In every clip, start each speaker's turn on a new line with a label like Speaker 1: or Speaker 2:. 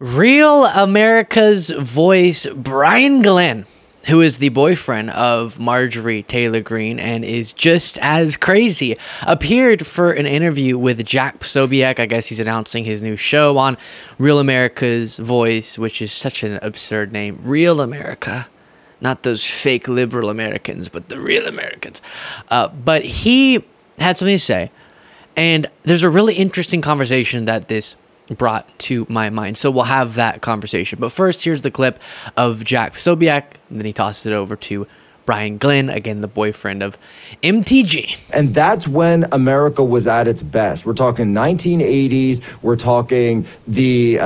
Speaker 1: Real America's Voice Brian Glenn, who is the boyfriend of Marjorie Taylor Greene and is just as crazy, appeared for an interview with Jack Psobiec. I guess he's announcing his new show on Real America's Voice, which is such an absurd name. Real America. Not those fake liberal Americans, but the real Americans. But he had something to say. And there's a really interesting conversation that this brought to my mind. So we'll have that conversation. But first, here's the clip of Jack Psobiec, and then he tosses it over to Brian Glenn, again, the boyfriend of MTG.
Speaker 2: And that's when America was at its best. We're talking 1980s. We're talking the,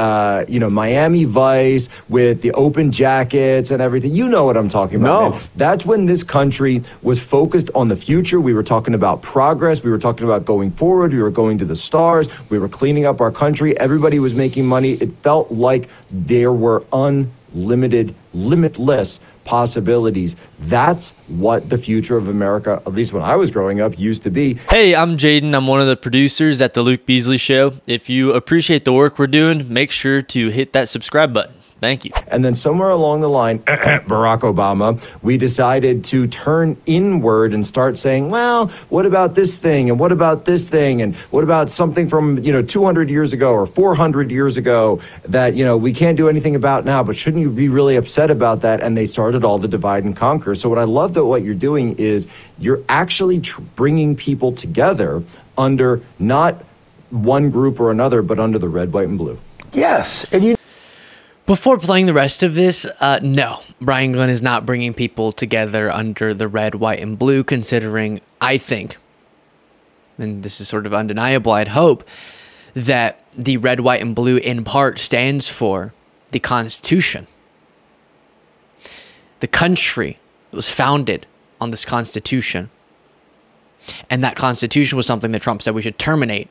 Speaker 2: Miami Vice with the open jackets and everything. You know what I'm talking about. No. That's when this country was focused on the future. We were talking about progress. We were talking about going forward. We were going to the stars. We were cleaning up our country. Everybody was making money. It felt like there were unlimited, limitless possibilities. That's what the future of America, at least when I was growing up, used to be.
Speaker 3: Hey, I'm Jaden. I'm one of the producers at The Luke Beasley Show. If you appreciate the work we're doing, make sure to hit that subscribe button. Thank you.
Speaker 2: And then somewhere along the line, Barack Obama, we decided to turn inward and start saying, well, what about this thing? And what about this thing? And what about something from, 200 years ago or 400 years ago that, we can't do anything about now, but shouldn't you be really upset about that? And they started all the divide and conquer. So what I love that what you're doing is you're actually bringing people together under not one group or another, but under the red, white, and blue.
Speaker 4: Yes. And
Speaker 1: before playing the rest of this, no, Brian Glenn is not bringing people together under the red, white, and blue, considering, I think, and this is sort of undeniable, I'd hope, that the red, white, and blue in part stands for the Constitution. The country was founded on this Constitution, and that Constitution was something that Trump said we should terminate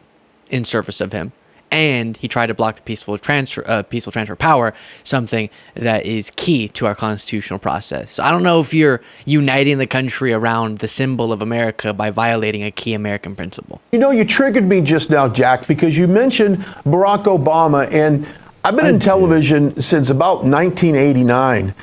Speaker 1: in service of him. And he tried to block the peaceful transfer of power, something that is key to our constitutional process. So I don't know if you're uniting the country around the symbol of America by violating a key American principle.
Speaker 4: You triggered me just now, Jack, because you mentioned Barack Obama, and I've been in television since about 1989,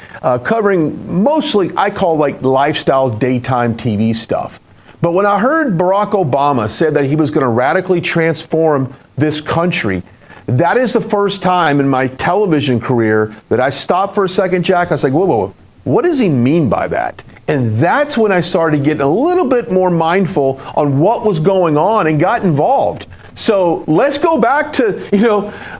Speaker 4: covering mostly, I call like lifestyle daytime TV stuff. But when I heard Barack Obama say that he was going to radically transform this country, that is the first time in my television career that I stopped for a second, Jack. I was like, whoa, what does he mean by that? And that's when I started getting a little bit more mindful on what was going on and got involved. So let's go back to,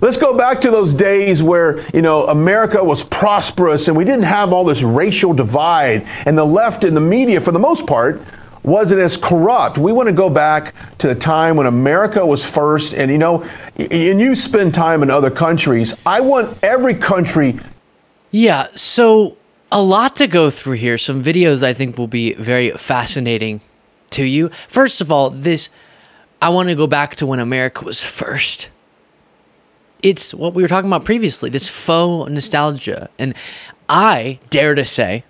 Speaker 4: those days where, America was prosperous and we didn't have all this racial divide, and the left and the media, for the most part, wasn't as corrupt. We want to go back to the time when America was first, and and you spend time in other countries. I want every country.
Speaker 1: Yeah, so a lot to go through here. Some videos I think will be very fascinating to you. First of all, I want to go back to when America was first. It's what we were talking about previously, this faux nostalgia. And I dare to say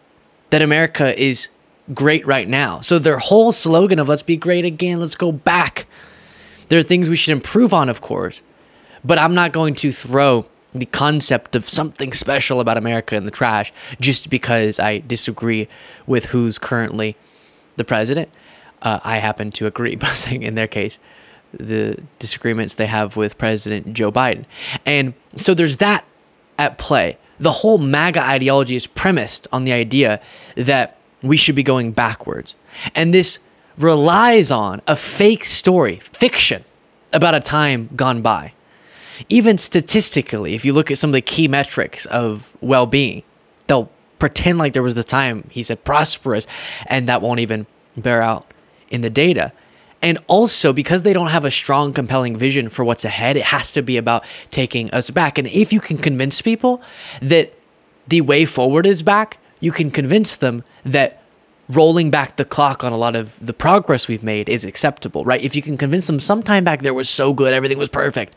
Speaker 1: that America is great right now. So their whole slogan of let's be great again, let's go back. There are things we should improve on, of course, but I'm not going to throw the concept of something special about America in the trash just because I disagree with who's currently the president. I happen to agree, but I'm saying in their case, the disagreements they have with President Joe Biden. And so there's that at play. The whole MAGA ideology is premised on the idea that we should be going backwards. And this relies on a fake story, fiction, about a time gone by. Even statistically, if you look at some of the key metrics of well-being, they'll pretend like there was the time he said prosperous, and that won't even bear out in the data. And also, because they don't have a strong, compelling vision for what's ahead, it has to be about taking us back. And if you can convince people that the way forward is back, you can convince them that rolling back the clock on a lot of the progress we've made is acceptable, right? If you can convince them sometime back there was so good, everything was perfect,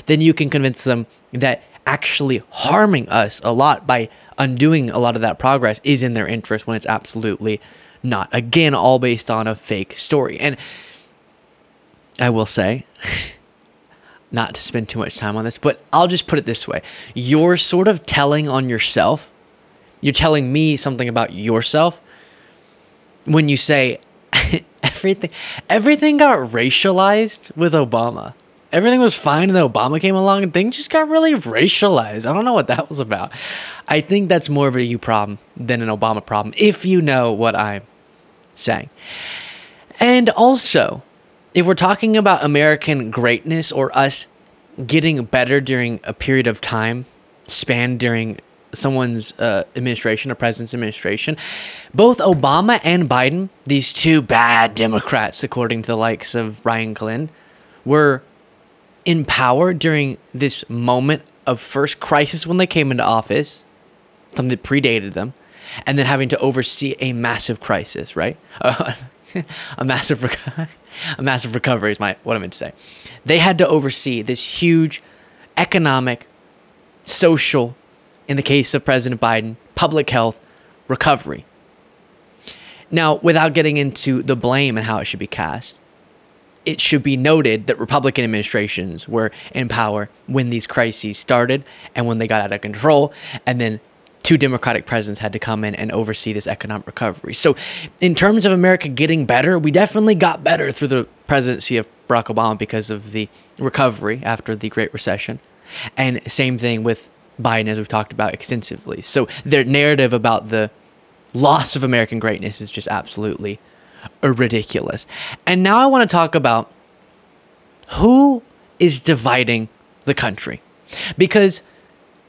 Speaker 1: then you can convince them that actually harming us a lot by undoing a lot of that progress is in their interest when it's absolutely not. Again, all based on a fake story. And I will say, not to spend too much time on this, but I'll just put it this way. You're sort of telling on yourself. You're telling me something about yourself when you say everything got racialized with Obama. Everything was fine and then Obama came along and things just got really racialized. I don't know what that was about. I think that's more of a you problem than an Obama problem, if you know what I'm saying. And also, if we're talking about American greatness or us getting better during a period of time spanned during someone's administration, a president's administration, both Obama and Biden, these two bad Democrats, according to the likes of Brian Glenn, were in power during this moment of first crisis when they came into office, something that predated them, and then having to oversee a massive crisis, right? A massive recovery is what I meant to say. They had to oversee this huge economic, social, in the case of President Biden, public health recovery. Now, without getting into the blame and how it should be cast, it should be noted that Republican administrations were in power when these crises started and when they got out of control, and then two Democratic presidents had to come in and oversee this economic recovery. So in terms of America getting better, we definitely got better through the presidency of Barack Obama because of the recovery after the Great Recession. And same thing with Biden, as we've talked about extensively. So their narrative about the loss of American greatness is just absolutely ridiculous. And now I want to talk about who is dividing the country, because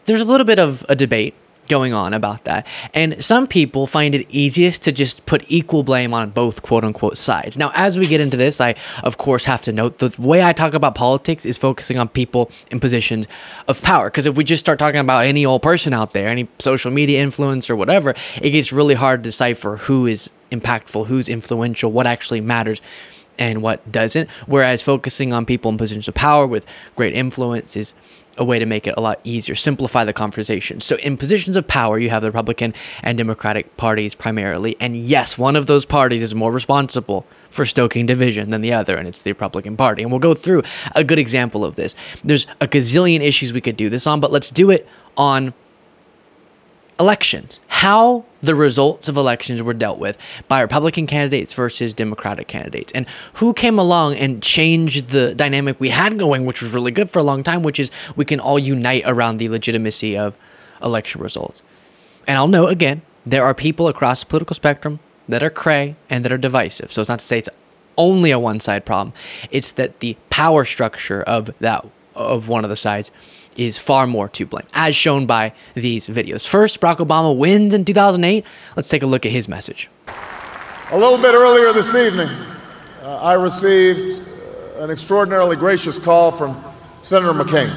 Speaker 1: there's a little bit of a debate going on about that. And some people find it easiest to just put equal blame on both quote unquote sides. Now, as we get into this, I, of course, have to note the way I talk about politics is focusing on people in positions of power. Because if we just start talking about any old person out there, any social media influence or whatever, it gets really hard to decipher who is impactful, who's influential, what actually matters and what doesn't. Whereas focusing on people in positions of power with great influence is a way to make it a lot easier, simplify the conversation. So in positions of power, you have the Republican and Democratic parties primarily. And yes, one of those parties is more responsible for stoking division than the other, and it's the Republican Party. And we'll go through a good example of this. There's a gazillion issues we could do this on, but let's do it on elections. How the results of elections were dealt with by Republican candidates versus Democratic candidates, and who came along and changed the dynamic we had going, which was really good for a long time, which is we can all unite around the legitimacy of election results. And I'll note again, there are people across the political spectrum that are cray and that are divisive. So it's not to say it's only a one-side problem. It's that the power structure of one of the sides is far more to blame, as shown by these videos. First, Barack Obama wins in 2008. Let's take a look at his message.
Speaker 5: A little bit earlier this evening, I received an extraordinarily gracious call from Senator McCain.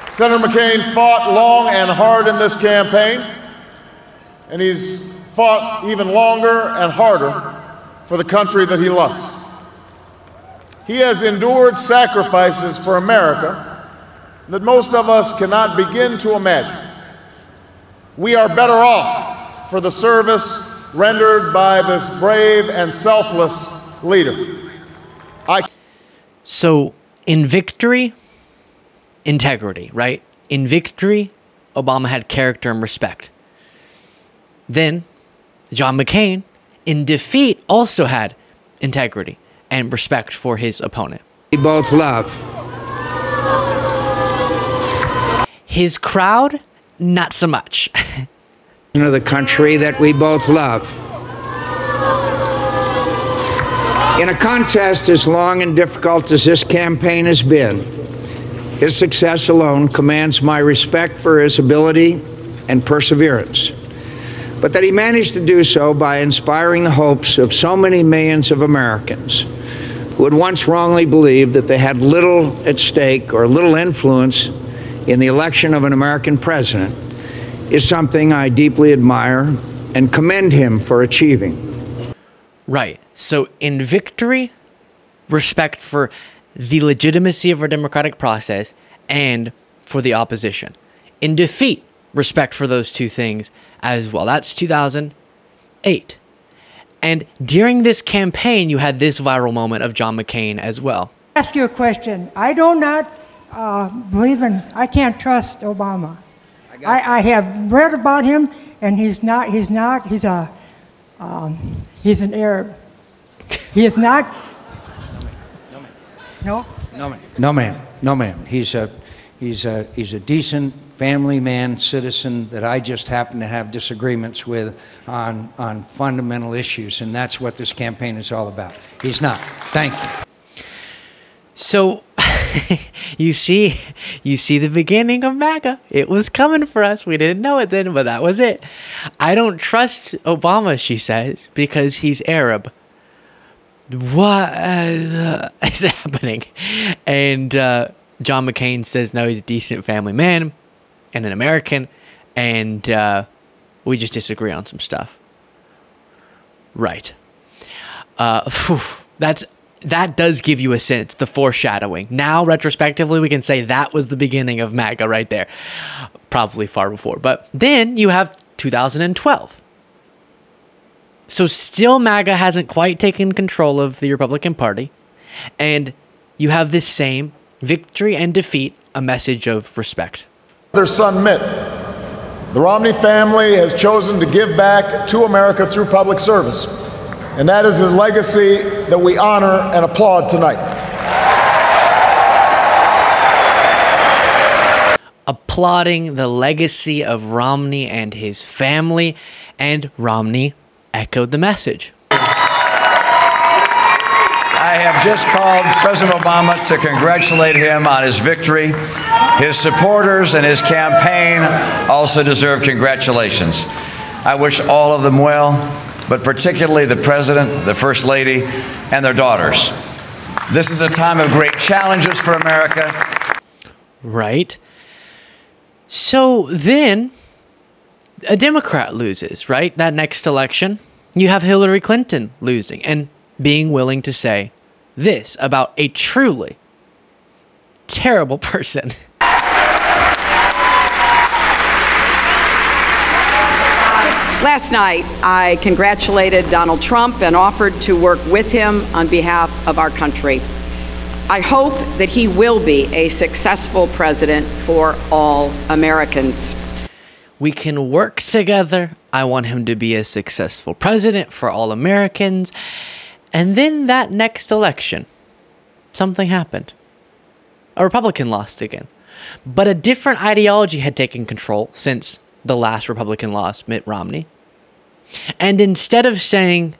Speaker 5: Senator McCain fought long and hard in this campaign, and he's fought even longer and harder for the country that he loves. He has endured sacrifices for America that most of us cannot begin to imagine. We are better off for the service rendered by this brave and selfless leader.
Speaker 1: So in victory, integrity, right? In victory, Obama had character and respect. Then John McCain, in defeat, also had integrity and respect for his opponent.
Speaker 6: We both love.
Speaker 1: His crowd, not so much.
Speaker 6: Of the country that we both love. In a contest as long and difficult as this campaign has been, his success alone commands my respect for his ability and perseverance. But that he managed to do so by inspiring the hopes of so many millions of Americans who had once wrongly believed that they had little at stake or little influence in the election of an American president is something I deeply admire and commend him for achieving.
Speaker 1: Right. So in victory, respect for the legitimacy of our democratic process and for the opposition. In defeat, respect for those two things as well. That's 2008. And during this campaign, you had this viral moment of John McCain as well.
Speaker 7: Ask you a question. I do not believe in, I can't trust Obama. I have read about him, and he's an Arab. He is not. No?
Speaker 6: No, ma'am. He's a decent family man, citizen that I just happen to have disagreements with on fundamental issues, and that's what this campaign is all about. He's not. Thank you.
Speaker 1: So, you see the beginning of MAGA. It was coming for us. We didn't know it then, but that was it. I don't trust Obama, she says, because he's Arab. What is happening? And John McCain says, no, he's a decent family man and an American, and we just disagree on some stuff. Right. That does give you a sense, the foreshadowing. Now, retrospectively, we can say that was the beginning of MAGA right there. Probably far before. But then you have 2012. So still MAGA hasn't quite taken control of the Republican Party. And you have this same victory and defeat, a message of respect.
Speaker 5: Their son Mitt. The Romney family has chosen to give back to America through public service. And that is a legacy that we honor and applaud tonight.
Speaker 1: Applauding the legacy of Romney and his family, and Romney echoed the message.
Speaker 8: I have just called President Obama to congratulate him on his victory. His supporters and his campaign also deserve congratulations. I wish all of them well, but particularly the President, the First Lady, and their daughters. This is a time of great challenges for America.
Speaker 1: Right. So then, a Democrat loses, right? That next election, you have Hillary Clinton losing and being willing to say this about a truly terrible person.
Speaker 9: Last night, I congratulated Donald Trump and offered to work with him on behalf of our country. I hope that he will be a successful president for all Americans.
Speaker 1: We can work together. I want him to be a successful president for all Americans. And then that next election, something happened. A Republican lost again. But a different ideology had taken control since the last Republican lost, Mitt Romney. And instead of saying,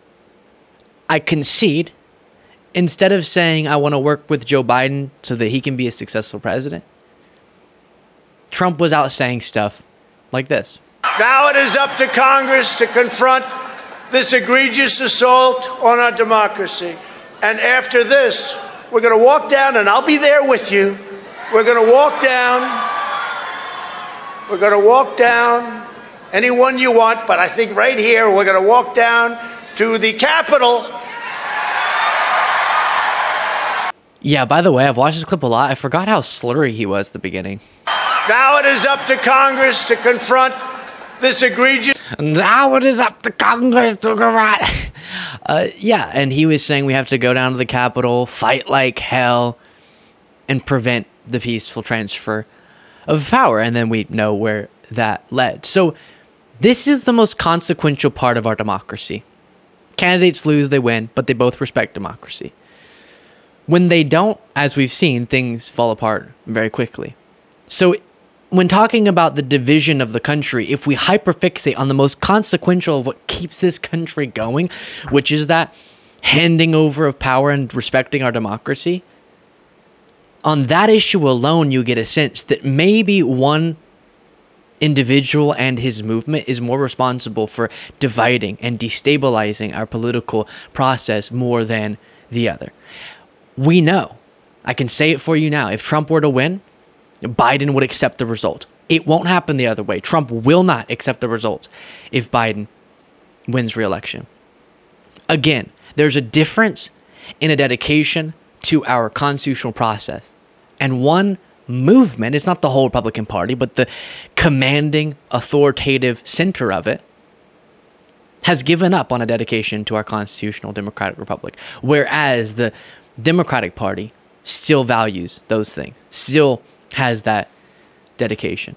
Speaker 1: I concede, instead of saying, I want to work with Joe Biden so that he can be a successful president, Trump was out saying stuff like this.
Speaker 10: Now it is up to Congress to confront this egregious assault on our democracy. And after this, we're going to walk down, and I'll be there with you. We're going to walk down. We're going to walk down anyone you want, but I think right here we're going to walk down to the Capitol.
Speaker 1: Yeah, by the way, I've watched this clip a lot. I forgot how slurry he was at the beginning.
Speaker 10: Now it is up to Congress to confront this egregious...
Speaker 1: Now it is up to Congress to confront... yeah, and he was saying we have to go down to the Capitol, fight like hell, and prevent the peaceful transfer of power. And then we know where that led. So this is the most consequential part of our democracy. Candidates lose, they win, but they both respect democracy. When they don't, as we've seen, things fall apart very quickly. So when talking about the division of the country, if we hyperfixate on the most consequential of what keeps this country going, which is that handing over of power and respecting our democracy, on that issue alone, you get a sense that maybe one individual and his movement is more responsible for dividing and destabilizing our political process more than the other. We know, I can say it for you now, if Trump were to win, Biden would accept the result. It won't happen the other way. Trump will not accept the result if Biden wins re-election. Again, there's a difference in a dedication to our constitutional process. And one movement, it's not the whole Republican Party, but the commanding, authoritative center of it, has given up on a dedication to our constitutional democratic republic, whereas the Democratic Party still values those things, still has that dedication.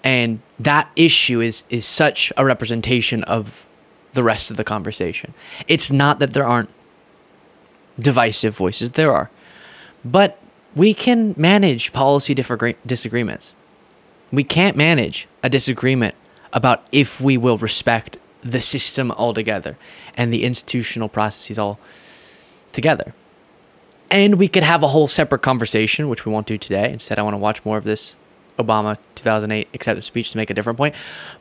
Speaker 1: And that issue is such a representation of the rest of the conversation. It's not that there aren't divisive voices, there are. But we can manage policy disagreements. We can't manage a disagreement about if we will respect the system altogether and the institutional processes all together. And we could have a whole separate conversation, which we won't do today. Instead, I want to watch more of this Obama 2008 acceptance speech to make a different point.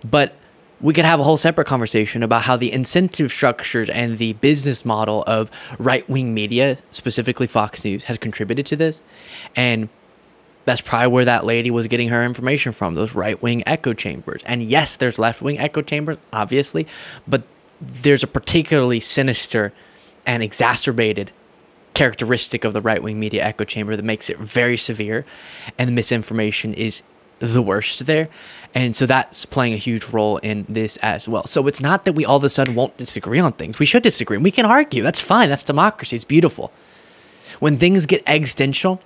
Speaker 1: But we could have a whole separate conversation about how the incentive structures and the business model of right-wing media, specifically Fox News, has contributed to this. And that's probably where that lady was getting her information from, those right-wing echo chambers. And yes, there's left-wing echo chambers, obviously, but there's a particularly sinister and exacerbated characteristic of the right-wing media echo chamber that makes it very severe, and the misinformation is the worst there. And so that's playing a huge role in this as well. So it's not that we all of a sudden won't disagree on things. We should disagree. We can argue. That's fine. That's democracy. It's beautiful. When things get existential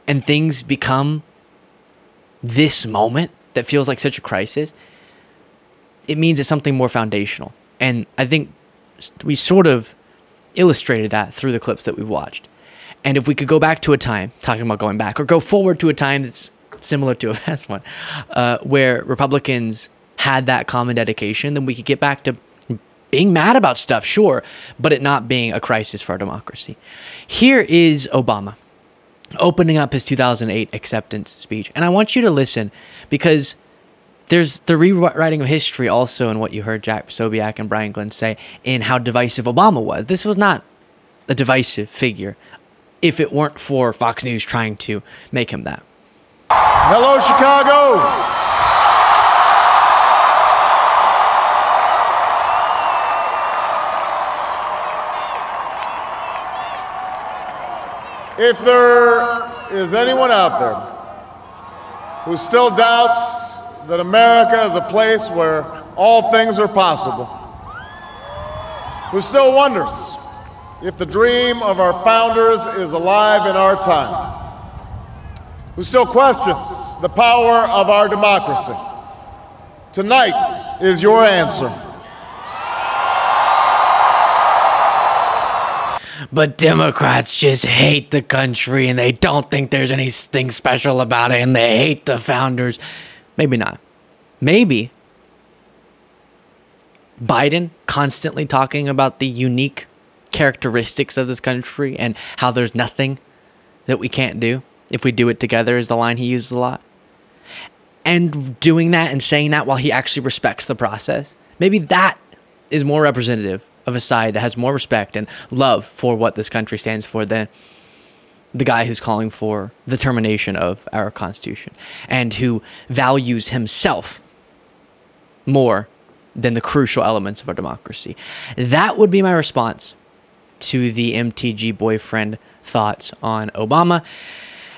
Speaker 1: and things become this moment that feels like such a crisis, it means it's something more foundational. And I think we sort of illustrated that through the clips that we've watched. And if we could go back to a time, talking about going back, or go forward to a time that's similar to a past one, where Republicans had that common dedication, then we could get back to being mad about stuff, sure, but it not being a crisis for our democracy. Here is Obama opening up his 2008 acceptance speech. And I want you to listen, because there's the rewriting of history also in what you heard Jack Psobiec and Brian Glenn say in how divisive Obama was. This was not a divisive figure if it weren't for Fox News trying to make him that.
Speaker 5: Hello, Chicago. If there is anyone out there who still doubts that America is a place where all things are possible, who still wonders if the dream of our founders is alive in our time, who still questions the power of our democracy, tonight is your answer.
Speaker 1: But Democrats just hate the country and they don't think there's anything special about it and they hate the founders. Maybe not. Maybe Biden constantly talking about the unique characteristics of this country and how there's nothing that we can't do if we do it together is the line he uses a lot. And doing that and saying that while he actually respects the process. Maybe that is more representative of a side that has more respect and love for what this country stands for than the guy who's calling for the termination of our Constitution and who values himself more than the crucial elements of our democracy. That would be my response to the MTG boyfriend thoughts on Obama.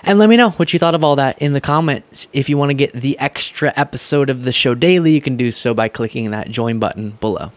Speaker 1: And let me know what you thought of all that in the comments. If you want to get the extra episode of the show daily, you can do so by clicking that join button below.